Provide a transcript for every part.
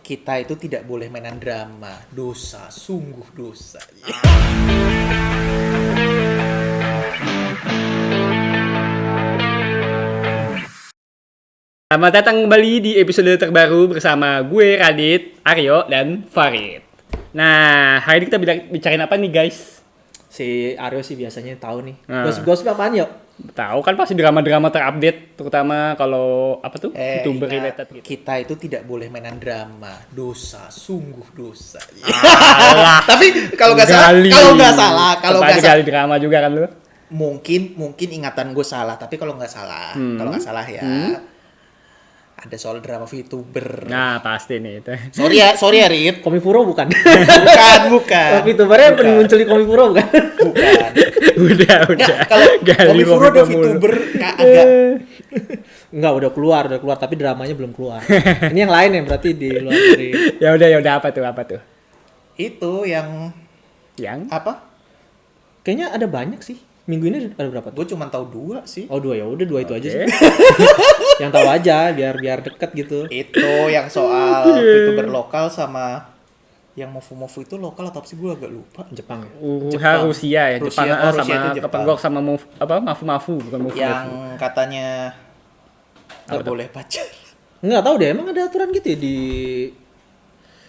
Kita itu tidak boleh mainan drama. Dosa, sungguh dosa. Selamat datang kembali di episode terbaru bersama gue Radit, Aryo, dan Farid. Nah, hari ini kita bicarain apa nih guys? Si Aryo sih biasanya tahu nih. Nah. Gosip-gosip apaan yuk? Tahu kan pasti drama-drama terupdate, terutama kalau apa tuh YouTuber related gitu. Kita itu tidak boleh mainan drama. Dosa, sungguh dosa. Alah, Tapi kalau nggak salah, gali drama juga kan lu? mungkin ingatan gue salah. Tapi kalau nggak salah, ya. Ada soal drama VTuber. Nah, pasti nih itu. Sorry ya, Rit. Komifuro bukan? Bukan. VTubernya muncul di Komifuro bukan? Bukan. udah. Kalau Komifuro ada VTuber agak. Enggak, udah keluar, tapi dramanya belum keluar. Ini yang lain ya, berarti di luar dari. Ya udah apa tuh? Itu yang apa? Kayaknya ada banyak sih. Minggu ini ada berapa tuh? Gue cuma tahu 2 sih. Oh, 2 ya udah 2 itu aja sih. Oke. Yang tahu aja biar deket gitu. Itu yang soal VTuber lokal sama yang Mofu itu lokal atau apa sih, gue agak lupa. Jepang ya. Rusia ya, Jepang Rusia sama itu Jepang. kepenggok sama Mafu bukan Mofu. Yang katanya nggak boleh pacar. Enggak tahu deh, emang ada aturan gitu ya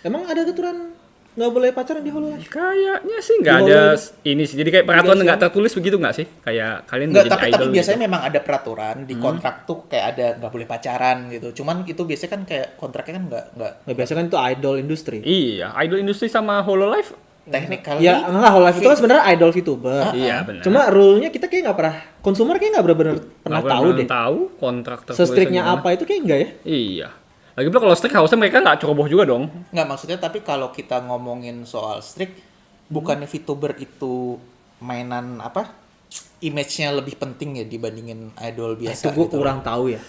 Emang ada aturan nggak boleh pacaran di Hololive? Kayaknya sih nggak Di ada Hololive. ini sih. Jadi kayak peraturan nggak tertulis begitu nggak sih? Kayak kalian Nggak, jadi tapi idol biasanya gitu. memang ada peraturan di kontrak tuh kayak ada nggak boleh pacaran gitu. Cuman itu biasanya kan kayak kontraknya kan nggak Nggak, biasa kan itu idol industri. Iya, idol industri sama Hololive. technical. Ya, enggak, Hololive itu kan sebenarnya idol VTuber. Iya benar. Cuma rule-nya kita kayak nggak pernah, konsumer kayak nggak benar-benar pernah tahu deh. Tahu kontrak tertulis. Se-strictnya apa itu kayak enggak ya? Iya. Lagi pula kalau strict harusnya mereka nggak ceroboh juga dong. Nggak, maksudnya tapi kalau kita ngomongin soal strict, bukannya VTuber itu mainan apa? Image-nya lebih penting ya dibandingin idol biasa. Itu gue gitu. kurang tahu ya.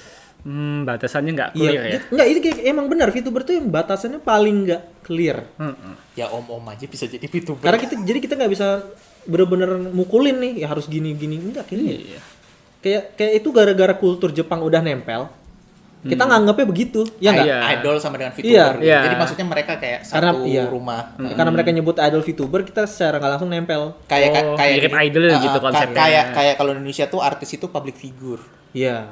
Batasannya nggak clear ya. Enggak, itu kayak, emang benar VTuber tuh yang batasannya paling nggak clear. Ya om-om aja bisa jadi VTuber. Karena kita nggak bisa bener-bener mukulin nih, ya harus gini-gini enggak kayaknya. Iya. Kayak itu gara-gara kultur Jepang udah nempel. Kita nganggapnya begitu, ya nggak? Iya. Idol sama dengan VTuber. Iya. Gitu. Jadi maksudnya mereka kayak satu rumah. Karena mereka nyebut idol VTuber, kita secara nggak langsung nempel. Kayak mirip idol gitu konsepnya. Kayak kalau Indonesia tuh artis itu public figure. Iya.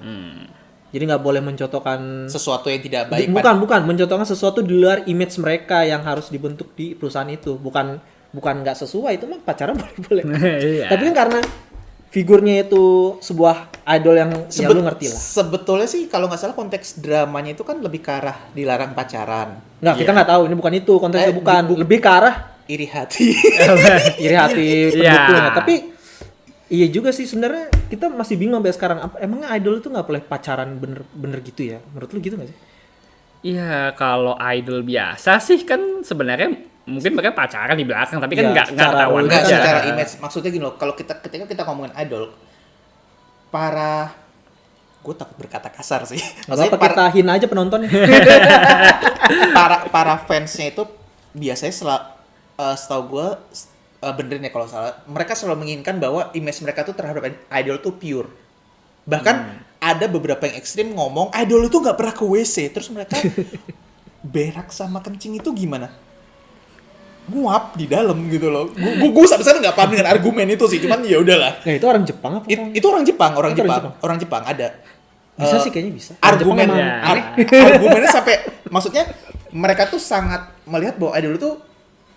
Jadi nggak boleh mencontohkan Sesuatu yang tidak baik. bukan mencontohkan sesuatu di luar image mereka yang harus dibentuk di perusahaan itu. Bukan nggak sesuai, itu mah pacaran boleh. Iya. Tapi kan karena figurnya itu sebuah idol yang ya lu ngerti lah. Sebetulnya sih kalau nggak salah konteks dramanya itu kan lebih ke arah dilarang pacaran. Nggak, kita nggak tahu ini bukan itu konteksnya, bukan. Lebih ke arah Iri hati. iri hati Iya. pendukungnya. Tapi iya juga sih sebenarnya kita masih bingung sampai sekarang. Emangnya idol itu nggak boleh pacaran bener gitu ya? Menurut lu gitu nggak sih? Iya, kalau idol biasa sih kan sebenarnya mungkin mereka pacaran di belakang, tapi kan Iya, nggak secara ketahuan Enggak, aja. secara image. Maksudnya gini loh, kalau ketika kita ngomongin idol, gue takut berkata kasar sih. Nggak apa-apa, kita hina aja penontonnya. para fansnya itu biasanya setahu gue benerin ya kalau salah, mereka selalu menginginkan bahwa image mereka tuh terhadap idol tuh pure. Bahkan ada beberapa yang ekstrim ngomong idol itu nggak pernah ke WC, terus mereka berak sama kencing itu gimana? Nguap di dalam gitu loh. Gue sampai sekarang nggak paham dengan argumen itu sih, cuman ya udahlah. Nah, itu orang Jepang apa? Itu orang Jepang ada. Bisa sih kayaknya bisa. Argumen Jepang emang argumennya sampai maksudnya mereka tuh sangat melihat bahwa idol itu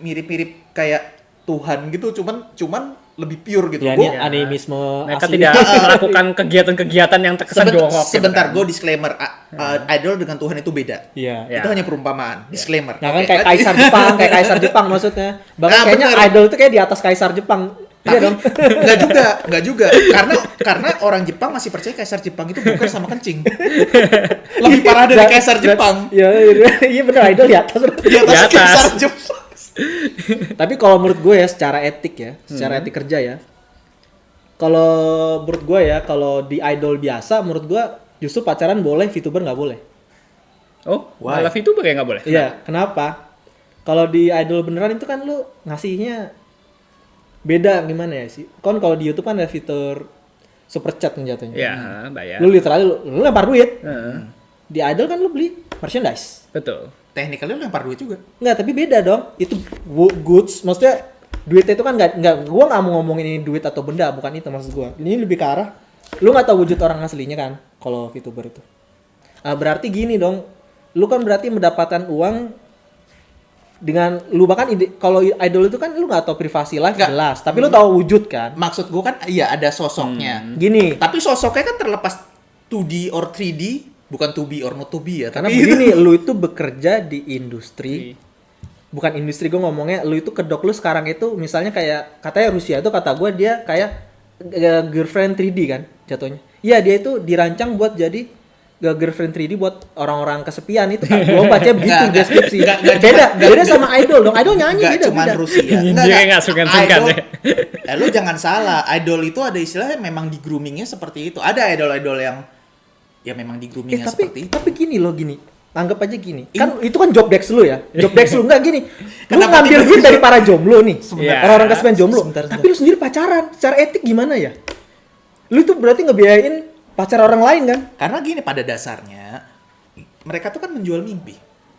mirip-mirip kayak Tuhan gitu, cuman lebih pure gitu. ya, ini animisme Mereka asli. tidak melakukan kegiatan-kegiatan yang terkesan jorok. Sebentar, gitu gue disclaimer. Idol dengan Tuhan itu beda. Iya. Ya. Itu hanya perumpamaan. Disclaimer. Nah, kan Oke. kayak kaisar Jepang maksudnya. Bahkan kayaknya bener. idol itu kayak di atas kaisar Jepang. Iya dong. Enggak juga. Karena orang Jepang masih percaya kaisar Jepang itu bukan sama kencing. Lebih parah dari kaisar Jepang. Iya benar, idol di atas. Di atas Di atas. kaisar Jepang. Tapi kalau menurut gue ya secara etik kerja ya. Kalau menurut gue ya, kalau di idol biasa menurut gue justru pacaran boleh, VTuber nggak boleh. Oh, Why? malah VTuber ya nggak boleh? Iya, kenapa? Kalau di idol beneran itu kan lu ngasihnya beda gimana ya sih? Kan kalau di YouTube kan ada fitur super chat yang jatuhnya. Iya, bayar. Lu literally lu lempar duit. Heeh. Di idol kan lu beli merchandise. Betul. technically lu lempar duit juga. Nggak, tapi beda dong. Itu goods, maksudnya duit itu kan nggak. Gua nggak mau ngomongin ini duit atau benda, bukan itu maksud gua. Ini lebih ke arah, lu nggak tahu wujud orang aslinya kan, kalau VTuber itu. Berarti gini dong, lu kan berarti mendapatkan uang dengan lu bahkan kalau idol itu kan lu nggak tahu privasi life Nggak. jelas, tapi lu tahu wujud kan. Maksud gua kan iya ada sosoknya. Gini, Tapi sosoknya kan terlepas 2D or 3D, bukan to be or not to be ya. karena Tapi begini, lu itu bekerja di industri, bukan industri, gue ngomongnya, lu itu kedok lu sekarang itu misalnya kayak katanya Rusia itu kata gue dia kayak girlfriend 3D kan jatuhnya. Iya, dia itu dirancang buat jadi girlfriend 3D buat orang-orang kesepian itu kan. Gue baca begitu Nggak, deskripsi. nggak, Beda sama idol dong. Idol nyanyi nggak beda. cuman beda. Rusia. Dia nggak sungkan-sungkan Idol- ya. Lu jangan salah, idol itu ada istilahnya memang di groomingnya seperti itu. Ada idol-idol yang ya memang di groomingnya seperti itu. Tapi gini loh gini. Anggap aja gini. Kan itu kan job desk lu ya. Job desk lu enggak gini. Lu Kenapa ngambil tiba-tiba- duit dari para jomblo nih. Sebentar. Orang-orang kesepian jomblo. Sebentar. Tapi lu sendiri pacaran. Secara etik gimana ya? Lu itu berarti ngebiayain pacar orang lain kan? Karena gini pada dasarnya mereka tuh kan menjual mimpi.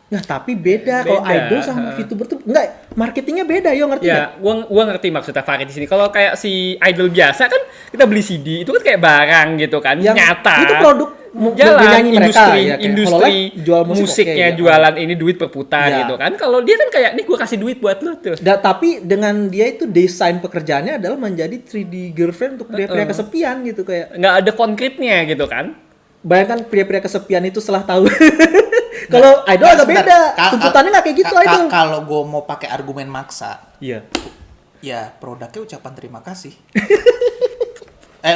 Nah, tapi beda kalau Beda. idol sama VTuber tuh enggak, marketingnya beda, yo ngerti Ya, enggak? gua ngerti maksudnya Farid di sini. Kalau kayak si idol biasa kan kita beli CD, itu kan kayak barang gitu kan, nyata. Itu produk jalan penyanyi mereka, industri, ya, kayak industri Hololive jual musik, musiknya oke, ya. jualan ini duit berputar Ya. gitu kan. Kalau dia kan kayak nih gua kasih duit buat lu tuh. Tapi dengan dia itu desain pekerjaannya adalah menjadi 3D girlfriend untuk pria-pria kesepian gitu kayak. Nggak ada konkretnya gitu kan. Bayangkan pria-pria kesepian itu setelah tahu. Kalau idol agak Sebentar. beda. Tuntutannya nggak kayak gitu idol. Kalau gue mau pakai argumen maksa, Iya. ya produknya ucapan terima kasih.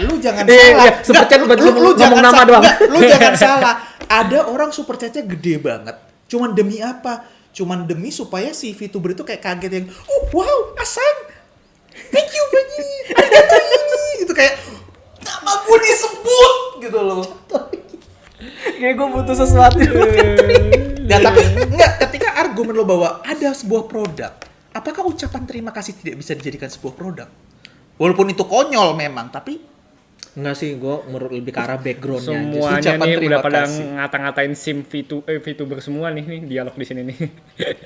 Lu jangan Iya, salah. iya, super chat buat lu ngomong jangan nama doang. Lu jangan salah. Ada orang super chatnya gede banget. Cuman demi apa? Cuman demi supaya si VTuber itu kayak kaget yang, oh wow, Asang, thank you Fanny, arigato ini, gitu kayak nama gue disebut gitu loh. Kayak gue butuh sesuatu. Ya tapi enggak, ketika argumen lo bahwa ada sebuah produk, apakah ucapan terima kasih tidak bisa dijadikan sebuah produk? Walaupun itu konyol memang, tapi Enggak sih, gue menurut lebih ke arah backgroundnya. Semuanya ucapan nih terima udah pada kasih. ngata-ngatain sim VTuber semua nih dialog di sini nih.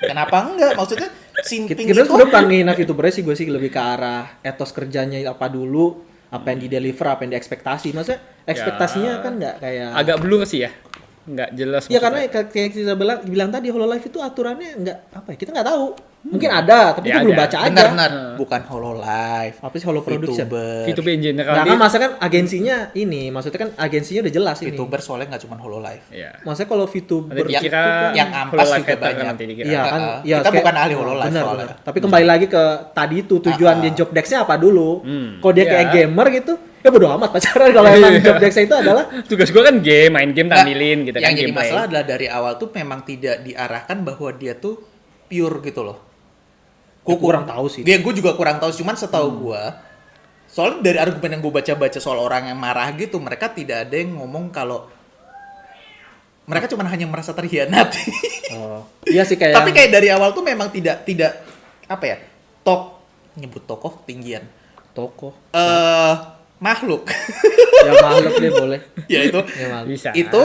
kenapa enggak? Maksudnya simping Kita itu sebenarnya bukan ngehina VTuber sih, gue sih lebih ke arah etos kerjanya apa dulu, apa yang di deliver, apa yang diekspektasi. Maksudnya ekspektasinya kan nggak kayak. Agak blur sih ya. Nggak jelas. Ya maksudnya. karena kayak kita bilang tadi Hololive itu aturannya nggak apa ya, kita nggak tahu. Mungkin ada, tapi Ya kita belum ada. baca aja. benar-benar bukan Hololive, Apa sih Holo Production? VTuber in general Nah, dia- kan maksudnya kan agensinya ini, maksudnya kan agensinya udah jelas ini. VTuber soalnya nggak cuma Hololive. Iya. Maksudnya kalau VTuber Nanti itu dikira kan yang ampas Hololive juga hater banyak. nanti dikira. iya kan, iya, Kita kayak- bukan ahli Hololive benar, soalnya. benar. Tapi kembali lagi ke tadi itu tujuan dia job desk-nya apa dulu. Kalau dia kayak Iya. gamer gitu, ya bodo amat pacaran kalau emang job desk-nya itu adalah Tugas gua kan game, main game tampilin gitu Yang kan jadi gameplay. masalah adalah dari awal tuh memang tidak diarahkan bahwa dia tuh pure gitu loh. Gua kurang tahu sih. Dia gue juga kurang tahu, cuman setahu gua soalnya dari argumen yang gue baca-baca soal orang yang marah gitu, mereka tidak ada yang ngomong kalau mereka cuma hanya merasa terhianati. Oh. Iya sih kayak Tapi kayak dari awal tuh memang tidak apa ya? Nyebut tokoh tinggian. toko. Makhluk. Ya makhluk deh boleh. Ya itu. Ya makhluk. Bisa. Itu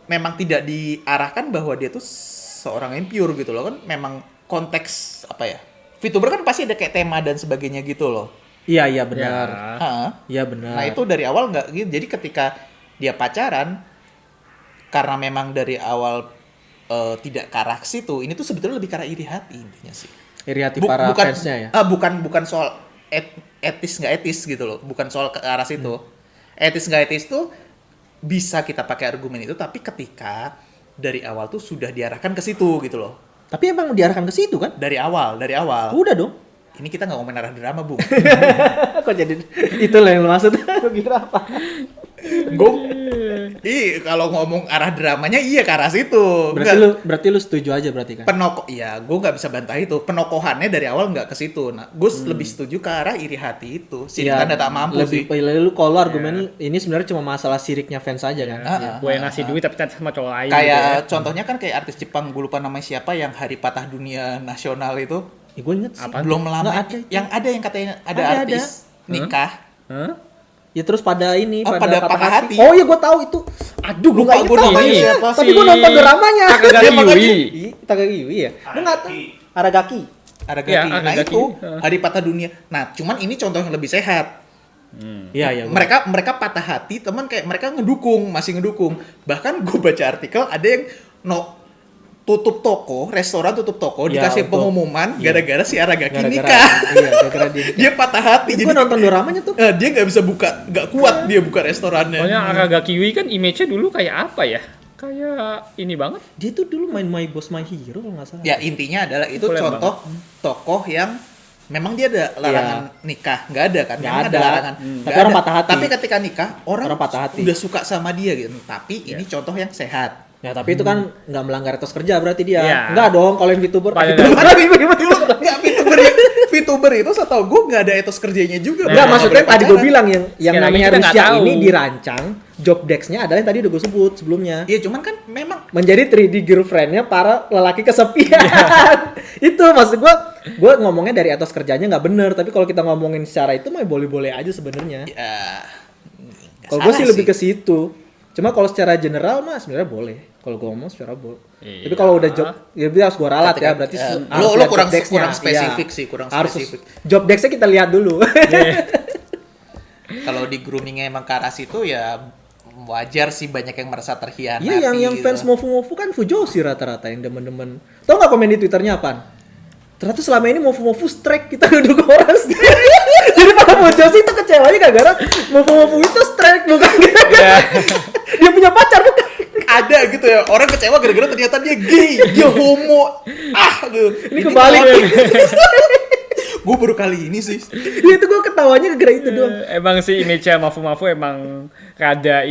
memang tidak diarahkan bahwa dia tuh seorang yang pure gitu loh, kan memang konteks apa ya? VTuber kan pasti ada kayak tema dan sebagainya gitu loh. Iya iya benar. Ya. Heeh. Iya benar. Nah itu dari awal nggak gitu. Jadi ketika dia pacaran, karena memang dari awal tidak ke arah situ, ini tuh sebetulnya lebih ke arah iri hati intinya sih. iri hati para bukan, fansnya ya. bukan soal etis nggak etis gitu loh, bukan soal ke arah situ. Etis nggak etis tuh bisa kita pakai argumen itu, tapi ketika dari awal tuh sudah diarahkan ke situ gitu loh. Tapi emang diarahkan ke situ kan? Dari awal. Udah dong. Ini kita nggak ngomongin arah drama, Bung. Kok jadi itu loh yang lu maksud? Gua kira apa? Bung. Kalau ngomong arah dramanya iya ke arah situ. Berarti lu setuju aja berarti kan? Iya, gue nggak bisa bantah itu. Penokohannya dari awal nggak ke situ. Nah, gue lebih setuju ke arah iri hati itu. Sirik tanda tak mampu lebih sih. lu kalau argumen lu, ini sebenarnya cuma masalah siriknya fans aja kan. Gue yang ngasih duit tapi ternyata sama cowok lain. Kayak gitu ya. contohnya kan kayak artis Jepang, gue lupa namanya siapa, yang hari patah dunia nasional itu Gue inget sih. Apaan? belum lama. Nggak ada itu. Yang ada yang katanya ada Ada. artis nikah. Hah? Ya terus pada ini, Oh, pada patah hati. Oh iya gue tahu itu. Aduh, gue Lupa nggak gua ingat namanya namanya. siapa. Tapi gue nonton dramanya. Takagaki Dia makanya- Yui. Takagi Yui ya. Lu nggak tahu? Aragaki. Aragaki. Ya, Nah Aragaki. itu hari patah dunia. Nah cuman ini contoh yang lebih sehat. Iya iya. Mereka patah hati, teman kayak mereka masih ngedukung. Bahkan gue baca artikel ada yang tutup toko, restoran tutup toko, Ya, dikasih untuk- pengumuman iya. gara-gara si Aragaki Gara-gara nikah. Iya, gara-gara dia. Dia patah hati, Gue nonton dramanya tuh. dia nggak bisa nggak kuat dia buka restorannya. Pokoknya Aragaki Yui kan image-nya dulu kayak apa ya? Kayak ini banget. Dia tuh dulu main My Boss My Hero kalau nggak salah. Ya intinya adalah itu Populer contoh tokoh yang memang dia ada larangan nikah, nggak ada kan? Nggak Memang ada. larangan. Tapi Nggak orang ada. patah hati. Tapi ketika nikah orang patah hati. udah suka sama dia gitu. Tapi ini contoh yang sehat. Ya tapi itu kan nggak melanggar etos kerja berarti dia. Iya. Enggak dong kalau yang VTuber. Pada VTuber. Nggak, VTuber itu setahu gue nggak ada etos kerjanya juga. Enggak, Nah, maksudnya boleh tadi gue pacaran. bilang yang Sekali lagi namanya kita nggak Rusia tahu. ini dirancang job desk-nya adalah yang tadi udah gue sebut sebelumnya. Iya cuman kan memang Menjadi 3D girlfriend-nya para lelaki kesepian. Itu maksud gue ngomongnya dari etos kerjanya nggak bener, tapi kalau kita ngomongin secara itu mah boleh-boleh aja sebenarnya. ya nggak Kalau gue salah sih lebih ke situ. Cuma kalau secara general mah sebenarnya boleh. Kalau gue ngomong secara boleh. Iya. Tapi kalau udah job, ya berarti harus gue ralat ya. Berarti Ya, harus lu lihat kurang job desk-nya. kurang spesifik Iya. sih, kurang Harus spesifik. job desk-nya kita lihat dulu. Kalau di groomingnya emang ke arah situ ya wajar sih banyak yang merasa terhianati. Iya, yang gitu. fans Mofu kan Fujoshi rata-rata yang demen-demen. Tau nggak komen di Twitternya apaan? Ternyata selama ini Mofu strike, kita duduk orang sendiri. Jadi para Fujoshi itu kecewanya gara-gara Mofu itu strike, bukan gara-gara dia punya pacar, bukan. Ada gitu ya orang kecewa gara-gara ternyata dia gay, dia homo. Gitu. Ini kebalik. Gue baru kali ini sih. Dia itu gue ketawanya gara-gara itu doang. Emang sih image-nya Mafu emang rada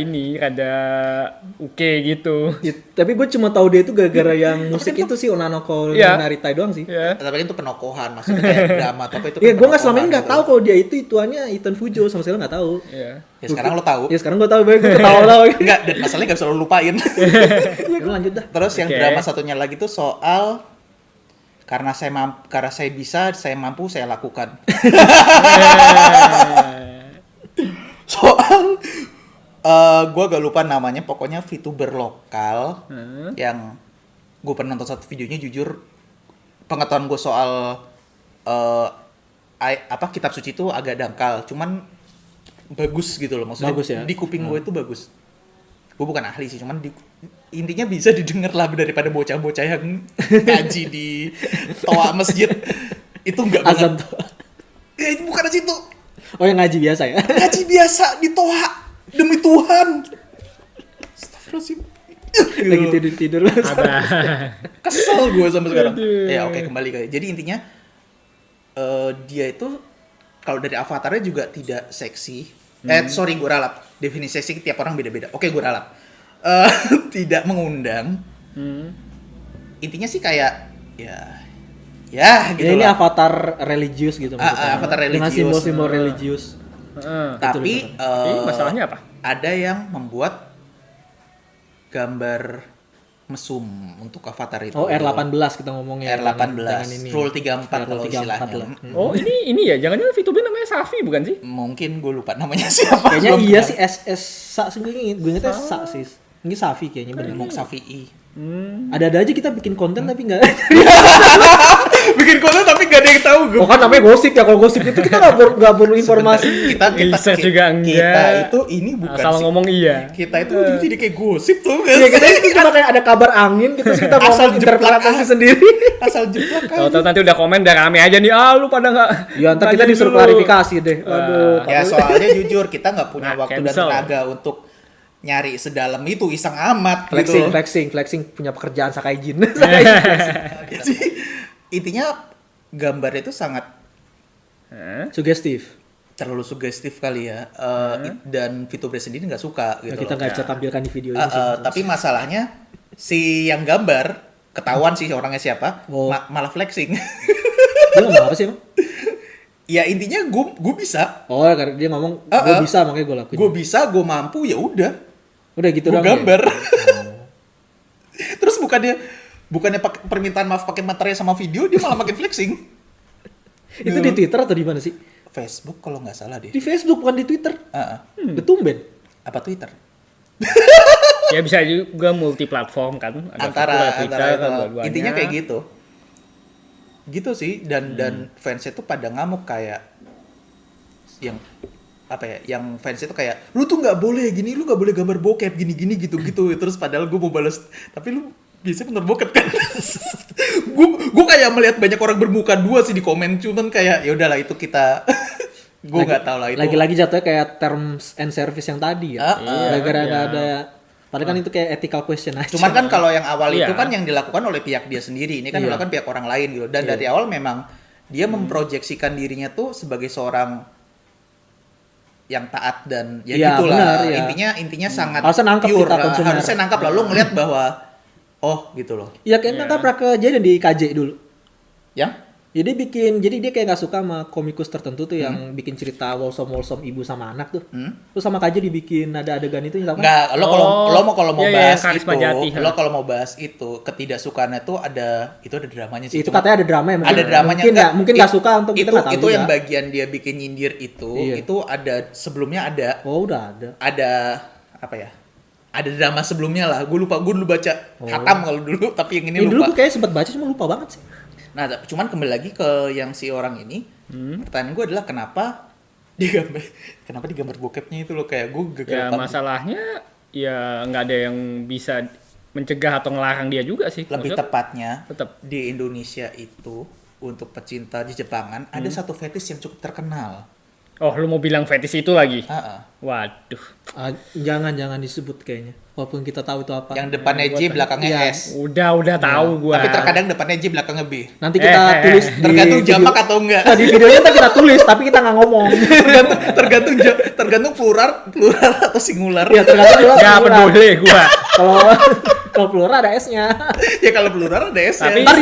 oke gitu. Ya, tapi gue cuma tahu dia itu gara-gara yang musik itu sih Onanoko Iya. Naritai doang sih. Ya. Tapi itu penokohan, maksudnya kayak drama tapi itu. Iya, kan gue nggak selama ini penokohan nggak gitu. tahu kalau dia itu ituannya Ethan Fujo, sama sekali nggak tahu. Iya. Ya sekarang lo tahu. Ya sekarang gue tahu, baik gue ketawa-tawa. Enggak, dan masalahnya gak bisa lo lupain. Ya, gue lanjut dah. Terus yang Oke. drama satunya lagi tuh soal karena saya bisa, saya mampu, saya lakukan. Soal gue agak lupa namanya, pokoknya VTuber lokal yang gue pernah nonton satu videonya, jujur pengetahuan gue soal kitab suci itu agak dangkal, cuman bagus gitu loh, maksudnya Bagus ya? di kuping gue itu bagus. Gue bukan ahli sih, cuman intinya bisa didengar lah daripada bocah-bocah yang ngaji di toa masjid. Itu enggak Azan banget. tuh. Ya, itu bukan di situ. Oh, yang ngaji biasa ya. Ngaji biasa di toa demi Tuhan. Astagfirullahaladzim. Lagi tidur-tidur. Kesel gue sampai sekarang. Aduh. Ya oke, kembali ke. Jadi intinya dia itu kalau dari avatarnya juga tidak seksi. Sorry, gue ralat. Definisi seksi tiap orang beda-beda. Oke, gue ralat. Tidak mengundang. Intinya sih kayak ya gitu Ya, ini lah. avatar religius gitu maksudnya. Avatar Dengan religius. simbol-simbol religius. Heeh. Tapi Ini masalahnya apa? ada yang membuat gambar mesum untuk avatar itu. Oh, R18 kita ngomongnya. Jangan R18 ini. Rule 34 kalau 34 istilahnya. lah. Oh, ini ya, jangan-jangan VTuber namanya Safi bukan sih? Mungkin gue lupa namanya siapa. Kayaknya Belum iya kenal. sih SS Sa sih gue ingetnya Sa sih. Ini Safi kayaknya bener. Ngomong Safi'i. Ada aja kita bikin konten tapi enggak. Bikin konten tapi gak ada yang tahu gue. Oh kan namanya gosip ya, kalau gosip itu kita nggak perlu informasi. Kita Research juga enggak. Kita itu ini bukan Asal sih. ngomong iya. Kita itu jadi kayak gosip tuh kan. Ya kita itu cuma kayak ada kabar angin gitu, terus kita Asal ngomong jeplak interpretasi aja. sendiri. Asal jeplak kan. Tahu-tahu nanti udah komen udah rame aja nih. Ah, lu pada enggak. Ya ntar kita disuruh klarifikasi deh. Aduh. Ya soalnya jujur kita nggak punya Nah, waktu dan cancel. tenaga untuk nyari sedalam itu, iseng amat Flexing, gitu. flexing punya pekerjaan Sakai Jin. Jadi, intinya gambarnya itu sangat Sugestif. terlalu sugestif kali ya. Dan VTuber sendiri nggak suka gitu. Kita loh. nggak bisa tampilkan di video ini sih. Tapi masalahnya si yang gambar ketahuan sih orangnya siapa, Oh. malah flexing. Dia ngomong apa sih emang? Ya intinya gue bisa, Oh karena dia ngomong gue bisa makanya gue lakuin. gue bisa, gue mampu, ya udah. Udah gitu Gue doang. gambar. Terus bukannya pakai permintaan maaf pakai materai sama video, dia malah makin flexing. Ya? Itu di Twitter atau di mana sih? Facebook kalau nggak salah deh. Di Facebook bukan di Twitter. Heeh. Tumben. Apa Twitter? Ya bisa juga multi platform kan. Ada antara Facebook, ada Twitter, antara itu. kan, dua-duanya. Intinya kayak gitu sih, dan fansnya tuh pada ngamuk kayak yang apa ya, yang fansnya tuh kayak lu tuh nggak boleh gini, lu nggak boleh gambar bokep gini gitu terus padahal gue mau balas tapi lu biasanya bener bokep kan. gue kayak melihat banyak orang bermuka dua sih di komen, cuman kayak ya udahlah itu kita gue nggak tahu lah itu Lagi-lagi jatuhnya kayak terms and service yang tadi ya. Gara-gara nggak ada. Padahal kan itu kayak ethical question aja. Cuman kan kalau yang awal Iya. itu kan yang dilakukan oleh pihak dia sendiri, ini kan Iya. dilakukan pihak orang lain gitu. Dan dari awal memang dia memproyeksikan dirinya tuh sebagai seorang yang taat dan ya Iya, gitulah. benar, iya. Intinya sangat Harusnya nangkep pure. kita konsumer. Harusnya nangkap lah, lu ngeliat bahwa oh gitu loh. Iya kayaknya kan pernah kejadian di KJ dulu. Yang Jadi dia kayak nggak suka sama komikus tertentu tuh yang bikin cerita wholesome ibu sama anak tuh. Terus sama KJ dibikin ada adegan itu apa? enggak, lo kalau mau Iya, bahas yang Karisma itu, Jati, lo kalau mau bahas itu ketidaksukaannya tuh ada dramanya sih. Itu Cuma- katanya ada drama ya, ada dramanya mungkin nggak suka untuk kita nggak tahu itu juga. yang bagian dia bikin nyindir itu Iya. itu ada sebelumnya ada Oh udah ada. apa ya, ada drama sebelumnya lah, gue dulu baca hatam kalau dulu, tapi yang ini Ini dulu lupa. gue kayak sempat baca cuma lupa banget sih. Nah cuman kembali lagi ke yang si orang ini, pertanyaan gue adalah kenapa digambar bokepnya itu loh, kayak gue Ya masalahnya ya nggak ada yang bisa mencegah atau ngelarang dia juga sih. lebih Maksudnya, tepatnya tetap. di Indonesia itu untuk pecinta di Jepangan ada satu fetish yang cukup terkenal. Oh, lu mau bilang fetish itu lagi? Ah. Waduh. Jangan disebut kayaknya. Walaupun kita tahu itu apa. Yang depannya J, belakangnya Iya. S. Udah tahu gua. Tapi terkadang depannya J, belakangnya B. Nanti kita tulis di Tergantung video- jamak atau enggak. Nah, di videonya ntar kita tulis tapi kita nggak ngomong. tergantung plural atau singular. Ya tergantung juga. Nggak peduli gua. Kalau plural ada S-nya. Ya kalau plural ada S ya. Tapi- Ntar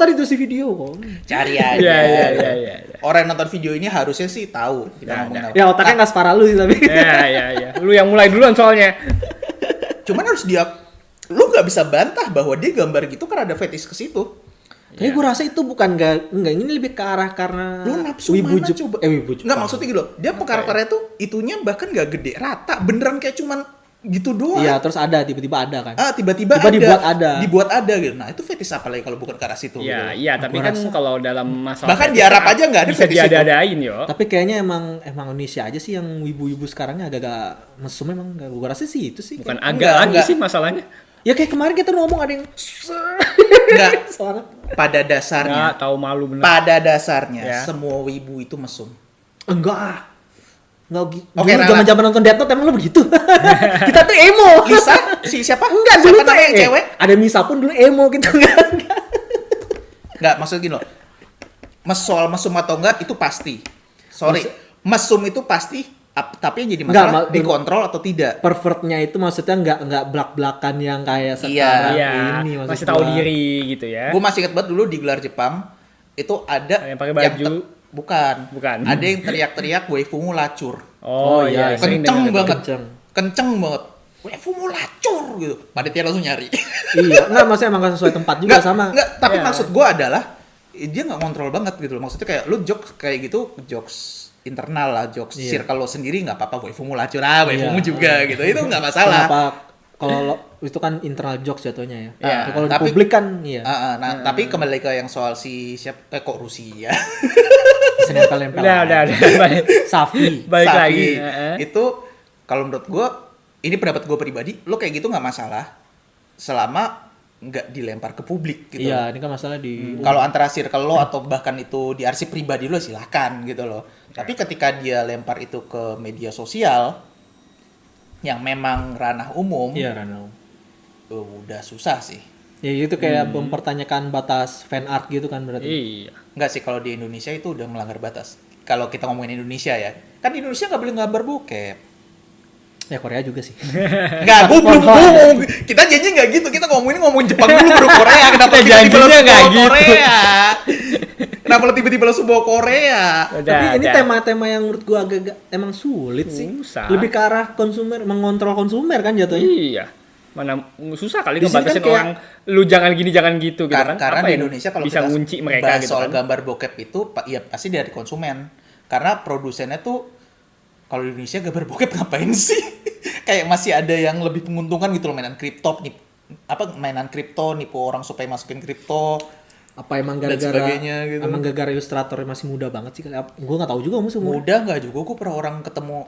ditulis di video kok. Cari aja. Iya. Orang yang nonton video ini harusnya sih tahu kita Nah, ngomongin apa. Ya otaknya nggak separah lu sih tapi. Ya. Lu yang mulai duluan soalnya. Cuman harus lu nggak bisa bantah bahwa dia gambar gitu karena ada fetish ke situ. Tapi gue rasa itu bukan enggak ini lebih ke arah karena Lu nafsu mana coba? wibu Jepang. Nggak, maksudnya gitu loh. Dia karakternya tuh itunya bahkan nggak gede rata, beneran kayak cuman gitu doang. Iya, terus ada tiba-tiba ada kan. Tiba-tiba Tiba ada. dibuat ada. Dibuat ada gitu. Nah, itu fetish apa lagi kalau bukan ke arah situ Iya, gitu. iya, tapi Gua kan rasa- kalau dalam masalah Bahkan di fetish Arab aja nggak ada bisa fetish itu. diada-adain yo. Tapi kayaknya emang Indonesia aja sih yang wibu-wibu sekarangnya agak-agak mesum emang. Gue rasa sih itu sih. Bukan kayak. agak lagi enggak. sih masalahnya. Ya kayak kemarin kita ngomong ada yang Nggak, soalnya pada dasarnya. Nggak tahu malu bener. Pada dasarnya Ya. semua wibu itu mesum. enggak ah. Enggak gitu. Oke, Dulu Rara. zaman-zaman nonton Death Note emang lu begitu. Kita tuh emo. Lisa, si siapa? Enggak, Siapa dulu tuh namanya yang cewek? Ada Misa pun dulu emo gitu kan. Nggak, maksud gini loh. Soal mesum atau enggak itu pasti. Sorry, mesum itu pasti. Tapi yang jadi Nggak, masalah dikontrol atau tidak. Pervertnya itu maksudnya enggak blak-blakan yang kayak Iya. sekarang Iya, ini maksud masih tahu gua. diri gitu ya. Gue masih ingat banget dulu di gelar Jepang itu ada Yang pakai baju. bukan. Bukan. Ada yang teriak-teriak waifumu lacur. Oh, iya, iya, sering Kenceng dengar. banget. Kenceng. Banget. Waifumu lacur gitu. Panitia langsung nyari. Iya, enggak maksudnya emang gak sesuai tempat juga sama. Enggak, tapi Iya. maksud gue adalah dia nggak kontrol banget gitu loh. Maksudnya kayak lu jokes kayak gitu, jokes internal lah, jokes Iya. circle lo sendiri nggak apa-apa, waifumu lacur, waifumu Iya. juga gitu. Itu nggak masalah. Kenapa kalau itu kan internal jokes jatuhnya ya. Iya, Kalau di tapi- publik kan iya. Nah, tapi kembali ke yang soal si kok Rusia. Bisa nempel-nempel. Udah. Baik, Safi. balik Safi. lagi. Itu kalau menurut gue, ini pendapat gue pribadi, lo kayak gitu nggak masalah selama nggak dilempar ke publik gitu. Iya, ini kan masalah di Kalau antara circle lo atau bahkan itu di arsip pribadi lo silakan gitu loh. Tapi ketika dia lempar itu ke media sosial yang memang ranah umum, Iya, Rano. udah susah sih. Ya itu kayak mempertanyakan batas fan art gitu kan berarti. Iya. Nggak sih, kalau di Indonesia itu udah melanggar batas. Kalau kita ngomongin Indonesia ya, kan di Indonesia nggak boleh gambar bokep. Ya Korea juga sih. Nggak, gue belum ngomong. Kita janji nggak gitu. Kita ngomongin Jepang dulu baru Korea. Kenapa Kita tiba-tiba janjinya langsung nggak bawa gitu. Korea? Kenapa lo tiba-tiba langsung bawa Korea? Tapi ini Udah. tema-tema yang menurut gua agak emang sulit sih. Susah. Lebih ke arah konsumer, mengontrol konsumer kan jatuhnya. Iya. Mana susah kali Di sini ngebatasin kan kayak- orang lu jangan gini jangan gitu gitu kan. Karena Apa di yang Indonesia kalau bisa kita ngunci mereka bahas gitu soal kan. gambar bokep itu, ya pasti dari konsumen. Karena produsennya tuh kalau di Indonesia gambar bokep ngapain sih? Kayak masih ada yang lebih menguntungkan gitu loh, mainan kripto, mainan kripto, nipu orang supaya masukin kripto. Apa emang Dan gara-gara sebagainya gitu. emang gara-gara ilustrator masih muda banget sih? Gue nggak tahu juga musuh Muda nggak juga, gue pernah orang ketemu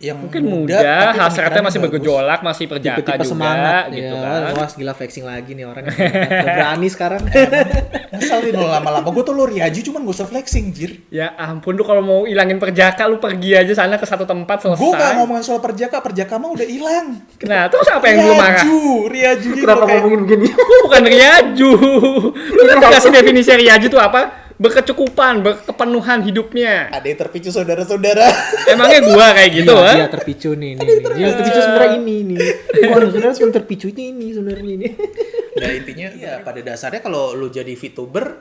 yang Mungkin muda, tapi hasratnya pemikirannya masih bagus. bergejolak, masih perjaka tipe-tipe juga semangat gitu ya. kan. Wah gila flexing lagi nih orang. Udah berani sekarang. Ngeselin lo lama-lama, gue tuh lo riaju cuman gak usah flexing, jir. Ya ampun, lu kalau mau ilangin perjaka lu pergi aja sana ke satu tempat selesai. Gue gak ngomongin soal perjaka mah udah hilang. Nah, terus apa yang lu marah? Riaju gitu. Kenapa kayak- ngomongin begini? Bukan riaju. Lu kan dikasih definisi riaju tuh apa? Berkecukupan, berkepenuhan hidupnya. Ada yang terpicu saudara-saudara. Emangnya gua kayak gitu, Iya, ha? dia terpicu nih. Dia terpicu sebenarnya ini nih. Wah sebenarnya yang terpicu ini sebenarnya ini. Nah intinya ya pada dasarnya kalau lu jadi VTuber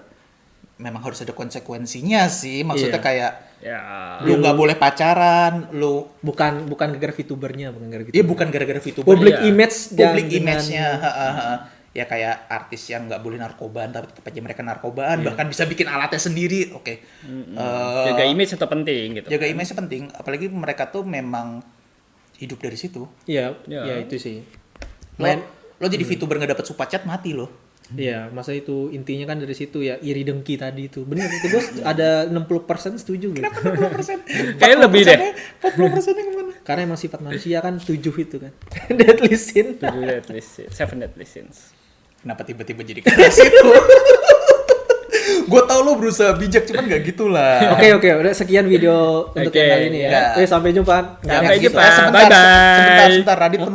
memang harus ada konsekuensinya sih. Maksudnya Iya. kayak Ya. lu nggak boleh pacaran, lu Bukan gara-gara VTubernya, bukan gara-gara iya VTuber. bukan gara-gara VTuber. Public Iya. image Public dengan- image-nya. Ya kayak artis yang nggak boleh narkobaan tapi tetap aja mereka narkobaan, bahkan bisa bikin alatnya sendiri. Oke. Jaga image itu penting gitu. Jaga image penting, apalagi mereka tuh memang hidup dari situ. Iya, Ya. ya itu sih. Lo jadi VTuber nggak dapet super chat mati lo. Iya, masa itu intinya kan dari situ ya, iri dengki tadi itu. Bener itu gue ada 60% setuju gitu. 60%. Kayaknya lebih deh. 40%-nya kemana? Karena emang sifat manusia kan 7 itu kan. Deadly sin. Seven deadly sins. Kenapa tiba-tiba jadi keras itu? Gue tau lo berusaha bijak, cuman gak gitu lah. Oke, udah sekian video untuk Oke, yang kali ini ya. ya. Sampai jumpa. Sampai Jangan gitu. jumpa. Sebentar, Bye-bye. sebentar, Radit penutup.